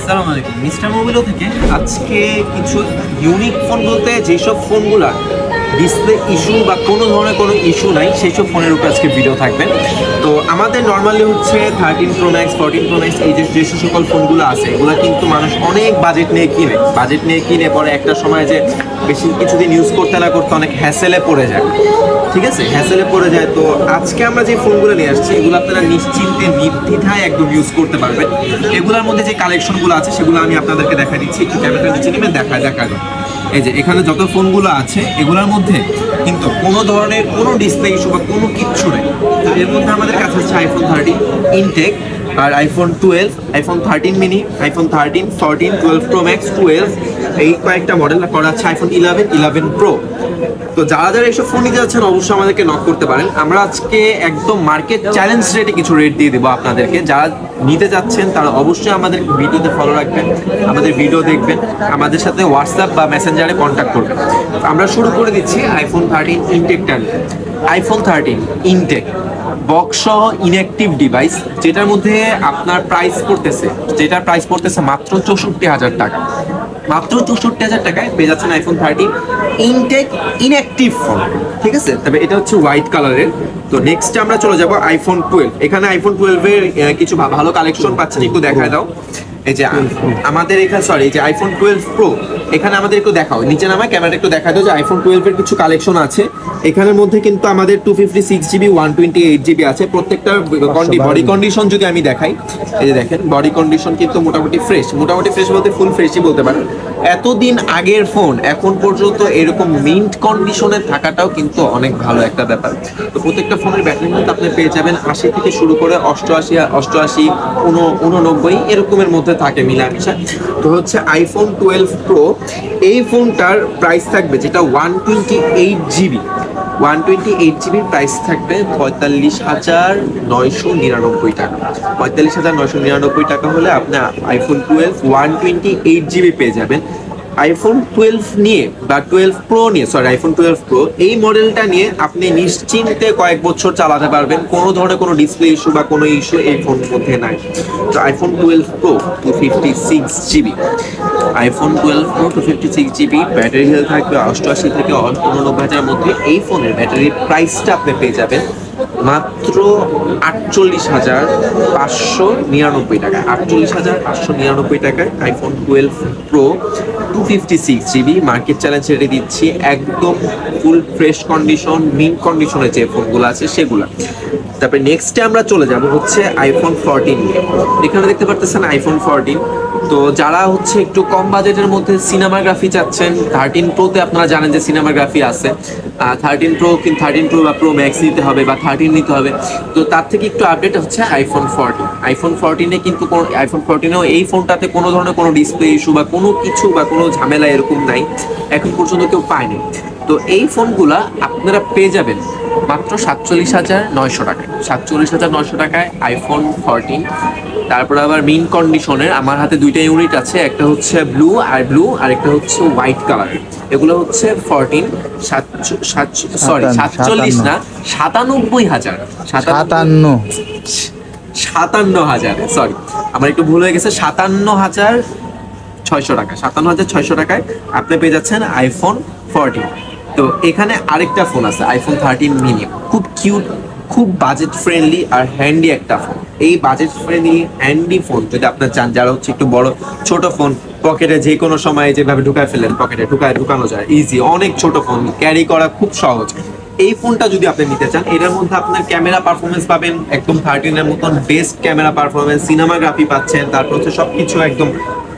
আসসালামু আলাইকুম মিস্টার মোবিলো থেকে আজকে কিছু ইউনিক ফোন বলতে যেসব ফোনগুলো ডিসপ্লে ইস্যু বা কোনো ধরনের কোনো ইস্যু নাই সেই সব ফোনের উপর আজকে ভিডিও থাকবে। তো আমাদের নর্মালি হচ্ছে 13 Pro Max 14 Pro Max এই যে সকল ফোনগুলো আছে এগুলো কিন্তু মানুষ অনেক বাজেট নিয়ে কিনে পরে একটা সময় যে বেশি কিছুদিন ইউজ করতে না করতে অনেক হ্যাসেলে পড়ে যায়, ঠিক আছে, হ্যাসেলে পড়ে যায়। তো আজকে আমরা যে ফোনগুলো নিয়ে আসছি এগুলো আপনারা নিশ্চিন্তে নির্দ্বিধায় একদম ইউজ করতে পারবেন। এগুলোর মধ্যে যে কালেকশনগুলো আছে সেগুলো আমি আপনাদেরকে দেখা দিচ্ছি, একটু ক্যামেরাটা নিচে নেবেন, দেখা এই যে এখানে যত ফোনগুলো আছে এগুলোর মধ্যে কিন্তু কোনো ধরনের কোনো ডিসপ্লে ইস্যু বা কোনো কিচ্ছু নেই। তো এর মধ্যে আমাদের কাছে হচ্ছে আইফোন 13 ইনটেক আর iPhone 12, iPhone 13 mini, iPhone 13, 14, 12 Pro Max, 12 এই কয়েকটা মডেল করা আছে, আইফোন 11 Pro। তো যারা এইসব ফোন নিতে যাচ্ছেন অবশ্যই আমাদেরকে নক করতে পারেন। আমরা আজকে একদম মার্কেট চ্যালেঞ্জ রেটে কিছু রেট দিয়ে দেবো আপনাদেরকে। যারা নিতে যাচ্ছেন তারা অবশ্যই আমাদের ভিডিওতে ফলো রাখবেন, আমাদের ভিডিও দেখবেন, আমাদের সাথে হোয়াটসঅ্যাপ বা মেসেঞ্জারে কন্ট্যাক্ট করবেন। আমরা শুরু করে দিচ্ছি আইফোন 13 ইনটেকটা নিয়ে। আইফোন 13 ইনটেক বক্স সহ ইনঅ্যাক্টিভ ডিভাইস, যেটার মধ্যে আপনার প্রাইস পড়তেছে মাত্র 64,000 টাকা। মাত্র 64,000 টাকায় পেয়ে যাচ্ছেন আইফোন 13 ইনটেক ইনঅ্যাক্টিভ ফোন, ঠিক আছে। তবে এটা হচ্ছে হোয়াইট কালারের। তো নেক্সট আমরা চলে যাব আইফোন 12। এখানে আইফোন 12 এর কিছু ভালো কালেকশন পাচ্ছেন, একটু দেখায় দাও। এই যে আমাদের এখানে এই যে আইফোন 12 Pro, এখানে আমাদের একটু দেখাও, নিচে নামায় ক্যামেরাটা একটু দেখা দাও যে আইফোন 12 এর কিছু কালেকশন আছে। এখানের মধ্যে কিন্তু আমাদের 256GB 128GB আছে। প্রত্যেকটার বডি কন্ডিশন যদি আমি দেখাই, এই যে দেখেন বডি কন্ডিশন কিন্তু মোটামুটি ফ্রেশ বলতে ফুল ফ্রেশই বলতে পারেন। এতদিন আগের ফোন এখন পর্যন্ত এরকম মিন্ট কন্ডিশনে থাকাটাও কিন্তু অনেক ভালো একটা ব্যাপার। তো প্রত্যেকটা ফোনের ব্যাটারি হেলথ আপনি পেয়ে যাবেন 80 থেকে শুরু করে 88, 89 এরকমের মধ্যে থাকে মিলামিশা। তো হচ্ছে আইফোন 12 Pro, এই ফোনটার প্রাইস থাকবে যেটা 128GB প্রাইস থাকবে 45,999 টাকা। 45,999 টাকা হলে আপনি আইফোন 12 128GB পেয়ে যাবেন। আইফোন 12 নিয়ে বা 12 Pro নিয়ে আইফোন 12 Pro এই মডেলটা নিয়ে আপনি নিশ্চিন্তে কয়েক বছর চালাতে পারবেন, কোনো ধরনের কোনো ডিসপ্লে ইস্যু বা কোনো ইস্যু এই ফোনের মধ্যে নাই। তো iPhone 12 Pro 256GB, iPhone 12 Pro 256GB, battery health থাকবে 88 থেকে 89,000 মধ্যে। এই ফোনের ব্যাটারির প্রাইসটা আপনি পেয়ে যাবেন মাত্র 48,599 টাকা। 48,599 টাকায় iPhone 12 Pro 256GB market challenge রেটে দিচ্ছি, একদম ফুল ফ্রেশ কন্ডিশন, মিন্ট কন্ডিশনের যে ফোনগুলো আছে সেগুলো। তারপরে নেক্সটে আমরা চলে যাব হচ্ছে আইফোন 14 নিয়ে। এখানে দেখতে পারতেছেন আইফোন 14। তো যারা হচ্ছে একটু কম বাজেটের মধ্যে সিনেমাগ্রাফি চাচ্ছেন, 13 Proতে আপনারা জানেন যে সিনেমাগ্রাফি আছে। 13 Pro বা Pro Max নিতে হবে বা 13 নিতে হবে। তো তার থেকে একটু আপডেট হচ্ছে আইফোন 14। আইফোন 14-এ কিন্তু আইফোন 14-এও এই ফোনটাতে কোনো ধরনের কোনো ডিসপ্লে ইস্যু বা কোনো কিছু বা কোনো ঝামেলা এরকম নাই, এখন পর্যন্ত কেউ পায়নি। তো এই ফোনগুলা আপনারা পেয়ে যাবেন মাত্র 47,900 টাকায়। 47,900 টাকায় আইফোন 14। তারপর আবার মিন কন্ডিশনের আমার হাতে দুইটা ইউনিট আছে, একটা হচ্ছে ব্লু আর একটা হচ্ছে হোয়াইট কালারের। এগুলো হচ্ছে 14 47 না 97,000 সরি আমার একটু ভুল হয়ে গেছে, 57,600 টাকা। 57,600 টাকায় আপনি পেয়ে যাচ্ছেন আইফোন 14। তো এখানে আরেকটা ফোন আছে আইফোন 13 মিনি, খুব কিউট, খুব বাজেট ফ্রেন্ডলি আর হ্যান্ডি একটা ফোন। এই বাজেট ফ্রেন্ডলি হ্যান্ডি ফোন যদি আপনার চান, যারা হচ্ছে একটু বড় ছোট ফোন পকেটে যে কোনো সময় যেভাবে ঢুকায় ফেলেন, পকেটে ঢুকানো যায় ইজি, অনেক ছোট ফোন ক্যারি করা খুব সহজ। এই ফোনটা যদি আপনি নিতে চান, এটার মধ্যে আপনার ক্যামেরা পারফরমেন্স পাবেন একদম 13-এর মতন বেস্ট ক্যামেরা পারফরমেন্স, সিনেমাগ্রাফি পাচ্ছেন, তারপর হচ্ছে সবকিছু একদম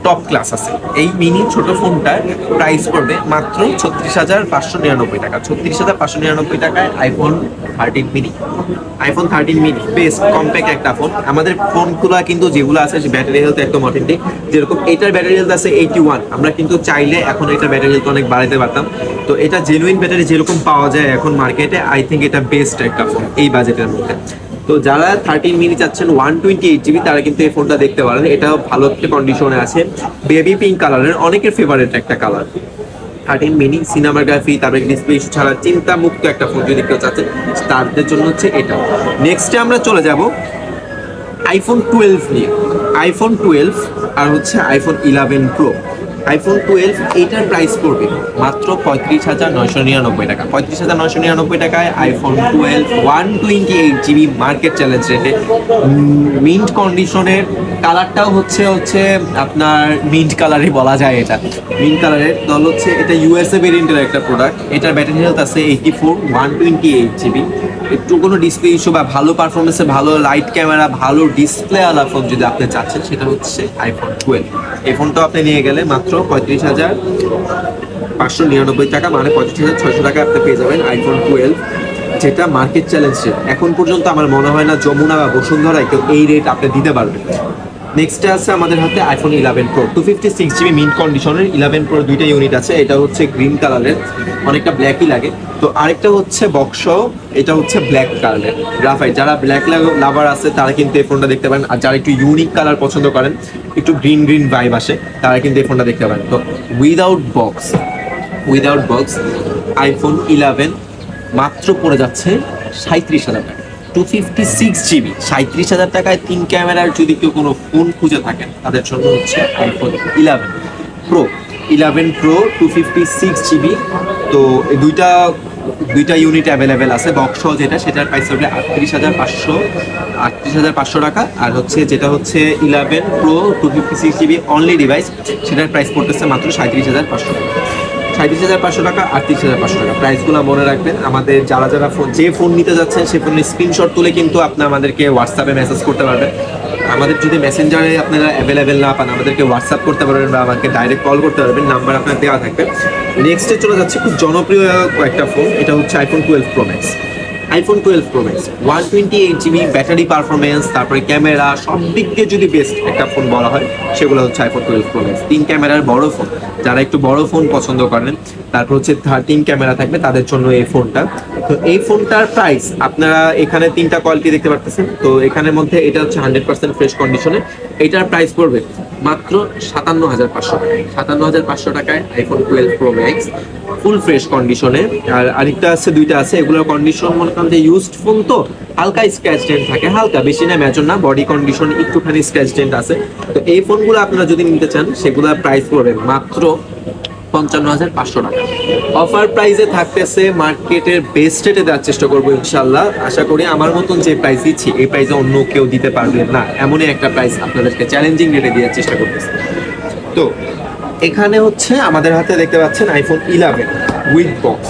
টপ ক্লাস আছে। এই মিনি ছোট ফোনটার প্রাইস পড়বে মাত্র 36,599 টাকা। 36,599 টাকায় iPhone 13 mini. IPhone 13 mini best compact একটা ফোন। আমাদের ফোনগুলো কিন্তু যেগুলো আছে ব্যাটারি হেলথ একদম অথেন্টিক। যেরকম এটার ব্যাটারি হেলথ আছে 81, আমরা কিন্তু চাইলে এখন এটার ব্যাটারি হেলথ অনেক বাড়াতে পারতাম। তো এটা জেনুইন ব্যাটারি যেরকম পাওয়া যায় এখন মার্কেটে, আই থিঙ্ক এটা বেস্ট একটা ফোন এই বাজেটের মধ্যে। তো যারা 13 মিনি চাচ্ছেন 128GB তারা কিন্তু এই ফোনটা দেখতে পারেন, এটাও ভালো একটা কন্ডিশনে আছে, বেবি পিঙ্ক কালারের, অনেকের ফেভারিট একটা কালার। 13 মিনি সিনেমাগ্রাফি, তারপরে ডিসপ্লে ইস্যু ছাড়া চিন্তা মুক্ত একটা ফোন যদি কেউ চাচ্ছেন তাদের জন্য হচ্ছে এটা। নেক্সটে আমরা চলে যাব আইফোন 12 নিয়ে। আইফোন 12 আর হচ্ছে আইফোন 11 প্রো। আইফোন 12 এইটার প্রাইস পড়বে মাত্র 35,999 টাকা। 35,999 টাকায় আইফোন 12 128GB মার্কেট চ্যালেঞ্জ রেটে মিন্ট কন্ডিশনের, কালারটাও হচ্ছে আপনার মিন্ট কালারই বলা যায়, এটা মিন্ট কালারের দল হচ্ছে। এটা ইউএসএ ভেরিয়েন্টের একটা প্রোডাক্ট। এটার ব্যাটারি হেলথ আছে 84, 128GB। একটু কোনো ডিসপ্লে ইস্যু বা ভালো পারফরমেন্সে, ভালো লাইট ক্যামেরা, ভালো ডিসপ্লে আলা ফোন যদি আপনি চাচ্ছেন, সেটা হচ্ছে আইফোন 12। এই ফোনটাও আপনি নিয়ে গেলে মাত্র 35,599 টাকা, মানে 35,600 টাকা আপনি পেয়ে যাবেন আইফোন 12, যেটা মার্কেট চ্যালেঞ্জ রেট। এখন পর্যন্ত আমার মনে হয় না যমুনা বা বসুন্ধরায় কেউ এই রেট আপনি দিতে পারবেন। নেক্সটে আছে আমাদের হাতে আইফোন 11 প্রো 256GB মিন্ট কন্ডিশনের 11 প্রো, দুইটা ইউনিট আছে। এটা হচ্ছে গ্রিন কালারের, অনেকটা ব্ল্যাকই লাগে। তো আরেকটা হচ্ছে বক্স, এটা হচ্ছে ব্ল্যাক কালারের গ্রাফাইট। যারা ব্ল্যাক লাভার আছে তারা কিন্তু এই ফোনটা দেখতে পারেন, আর যারা একটু ইউনিক কালার পছন্দ করেন, একটু গ্রিন গ্রিন ভাইব আসে, তারা কিন্তু এই ফোনটা দেখতে পারেন। তো উইদাউট বক্স আইফোন 11 মাত্র পড়ে যাচ্ছে 37,000 টাকা। 256GB 37,000 টাকায় 3 ক্যামেরার যদি কেউ কোনো ফোন খুঁজে থাকেন, তাদের জন্য হচ্ছে আইফোন 11 প্রো 256GB। তো এই দুইটা ইউনিট অ্যাভেলেবেল আছে। বক্স যেটা, সেটার প্রাইস হবে 38,500 টাকা। আর হচ্ছে যেটা হচ্ছে 11 প্রো 256GB অনলি ডিভাইস, সেটার প্রাইস পড়তেছে মাত্র 37,500 টাকা। 37,500 টাকা, 38,500 টাকা। প্রাইসগুলো মনে রাখবেন। আমাদের যারা ফোন নিতে যাচ্ছেন, সে ফোনের স্ক্রিনশট তুলে কিন্তু আপনি আমাদেরকে হোয়াটসঅ্যাপে মেসেজ করতে পারবেন। আমাদের যদি মেসেঞ্জারে আপনারা অ্যাভেলেবেল না পান, আমাদেরকে হোয়াটসঅ্যাপ করতে পারবেন বা আমাকে ডাইরেক্ট কল করতে পারবেন, নাম্বার আপনার দেওয়া থাকবে। নেক্সটে চলে যাচ্ছে খুব জনপ্রিয় একটা ফোন, এটা হচ্ছে iPhone 12 pro max. IPhone 12 pro max 128GB battery performance, তারপরে ক্যামেরা, সব দিক দিয়ে যদি বেস্ট একটা ফোন বলা হয়, সেগুলো হচ্ছে আইফোন 12 প্রো ম্যাক্স। 3 ক্যামেরার বড় ফোন, যারা একটু বড় ফোন পছন্দ করেন, তারপর হচ্ছে 13 ক্যামেরা থাকবে, তাদের জন্য এই ফোনটা। তো এই ফোনটার প্রাইস আপনারা এখানে 3টা কোয়ালিটি দেখতে পারতেছেন। তো এখানের মধ্যে এটা হচ্ছে 100% ফ্রেশ কন্ডিশনে, এটার প্রাইস পড়বে মাত্র 57,500 টাকা। 57,500 টাকায় iPhone 12 pro max full fresh কন্ডিশনে। আর আরেকটা আছে, দুইটা আছে, এগুলোর কন্ডিশন মনে করেন যে ইউজড ফোন, তো হালকা স্ক্র্যাচ ডেন্ট থাকে, হালকা, বেশি না, মেজর না, বডি কন্ডিশন একটুখানি স্ক্র্যাচ ডেন্ট আছে। তো এই ফোনগুলো আপনারা যদি নিতে চান, সেগুলোর প্রাইস পড়বে মাত্র 55,500 টাকা। অফার প্রাইসে থাকতেছে, মার্কেটের বেস্ট রেটে দেওয়ার চেষ্টা করবো ইনশাল্লাহ। আশা করি আমার মতন যে প্রাইস দিচ্ছি, এই প্রাইসে অন্য কেউ দিতে পারবে না, এমনই একটা প্রাইস আপনাদেরকে চ্যালেঞ্জিং রেটে দেওয়ার চেষ্টা করতেছে। তো এখানে হচ্ছে আমাদের হাতে দেখতে পাচ্ছেন iPhone 11 with box.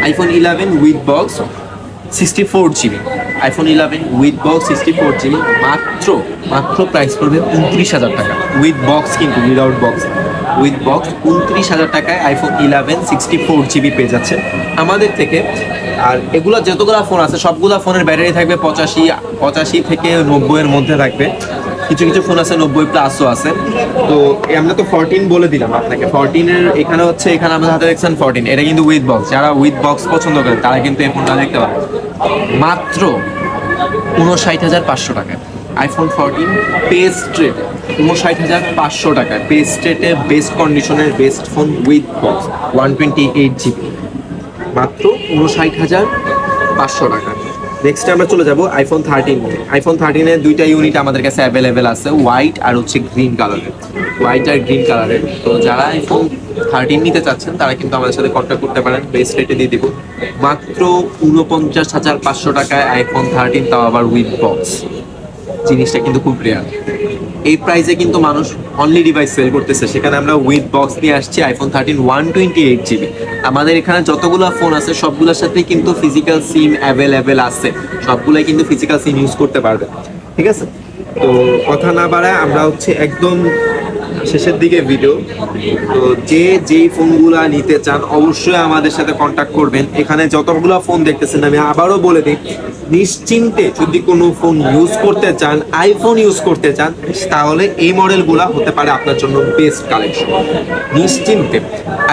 IPhone 11 with box 64GB। IPhone 11 with box 64GB মাত্র প্রাইস করবে 29,000 টাকা। উইথ বক্স, কিন্তু উইদাউট বক্স। উইথ বক্স 29,000 টাকায় আইফোন 11 64GB পেয়ে যাচ্ছে আমাদের থেকে। আর এগুলো যতগুলো ফোন আছে, সবগুলো ফোনের ব্যাটারি থাকবে 85 থেকে 90-এর মধ্যে থাকবে। কিছু ফোন আছে 90 প্লাসও আছে। তো আমরা তো 14 বলে দিলাম আপনাকে। 14-এর এখানে আমাদের হাতে দেখছেন 14, এটা কিন্তু উইথ বক্স। যারা উইথ বক্স পছন্দ করেন, তারা কিন্তু এই ফোনটা দেখতে পারেন মাত্র 59,500 টাকায়। আইফোন 14 পেস্ট রেটে 59,500 টাকায়, পেস্ট রেটে বেস্ট কন্ডিশনের best phone with box 128GB মাত্র 59,500 টাকা। নেক্সট আমরা চলে যাব আইফোন 13। আইফোন 13-এর দুইটা ইউনিট আমাদের কাছে অ্যাভেলেবেল আছে, হোয়াইট আর হচ্ছে গ্রিন কালারের। হোয়াইট আর গ্রিন কালারের। তো যারা আইফোন 13 নিতে চাচ্ছেন, তারা কিন্তু আমাদের সাথে কন্ট্যাক্ট করতে পারেন, বেস্ট রেটে দিয়ে দিব মাত্র 49,500 টাকায় আইফোন 13, তাও আবার উইথ বক্স। জিনিসটা কিন্তু খুব রেয়ার। এই প্রাইসে কিন্তু মানুষ অনলি ডিভাইস সেল করতেছে, সেখানে আমরা উইথ বক্স নিয়ে আসছি আইফোন 13 128GB। আমাদের এখানে যতগুলো ফোন আছে, সবগুলোর সাথেই কিন্তু ফিজিক্যাল সিম অ্যাভেলেবেল আছে, সবগুলোই কিন্তু ফিজিক্যাল সিম ইউজ করতে পারবে। ঠিক আছে, তো কথা না বাড়ায় আমরা হচ্ছে একদম শেষের দিকে ভিডিও। তো যেই ফোনগুলা নিতে চান, অবশ্যই আমাদের সাথে কন্ট্যাক্ট করবেন। এখানে যতগুলো ফোন দেখতেছেন, আমি আবারও বলে দিই, নিশ্চিন্তে যদি কোনো ফোন ইউজ করতে চান, আইফোন ইউজ করতে চান, তাহলে এই মডেলগুলা হতে পারে আপনার জন্য বেস্ট কালেকশন। নিশ্চিন্তে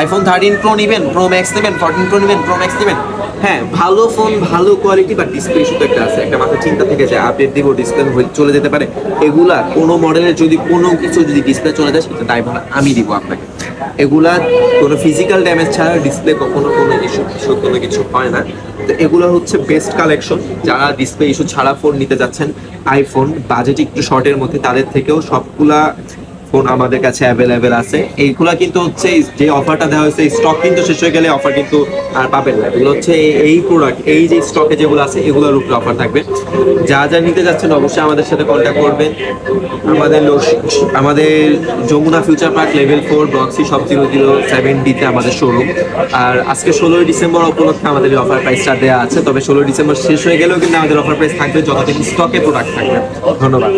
আইফোন 13 প্রো নেবেন, প্রো ম্যাক্স নেবেন, 14 প্রো নেবেন, প্রো ম্যাক্স নেবেন, হ্যাঁ ভালো ফোন, ভালো কোয়ালিটি, বা ডিসপ্লে ইস্যু তো একটা আছে, একটা মাথা চিন্তা থেকে যায়, আপডেট দিব, ডিসপ্লে চলে যেতে পারে। এগুলা কোনো মডেলের যদি কোনো কিছু যদি ডিসপ্লে চলে যায়, সেটা দায়ভার আমি দিব আপনাকে। এগুলা কোনো ফিজিক্যাল ড্যামেজ ছাড়া ডিসপ্লে কখনো কোনো ইস্যু কোনো কিছু হয় না। তো এগুলো হচ্ছে বেস্ট কালেকশন। যারা ডিসপ্লে ইস্যু ছাড়া ফোন নিতে যাচ্ছেন, আইফোন বাজেট একটু শর্টের মধ্যে, তাদের থেকেও সবগুলা ফোন আমাদের কাছে অ্যাভেলেবেল আছে। এইগুলা কিন্তু হচ্ছে যে অফারটা দেওয়া হয়েছে, স্টক কিন্তু শেষ হয়ে গেলে অফার কিন্তু আর পাবেন না। এগুলো হচ্ছে এই প্রোডাক্ট, এই যে স্টকে যেগুলো আছে এগুলোর উপরে অফার থাকবে। যা যা নিতে যাচ্ছেন অবশ্যই আমাদের সাথে কন্ট্যাক্ট করবেন। আমাদের Jamuna future park level 4 block C shop 007D-তে আমাদের শোরুম। আর আজকে 16 ডিসেম্বর উপলক্ষে আমাদের এই অফার প্রাইসটা দেওয়া আছে। তবে 16 ডিসেম্বর শেষ হয়ে গেলেও কিন্তু আমাদের অফার প্রাইস থাকবে যতদিন স্টকে প্রোডাক্ট থাকবে। ধন্যবাদ।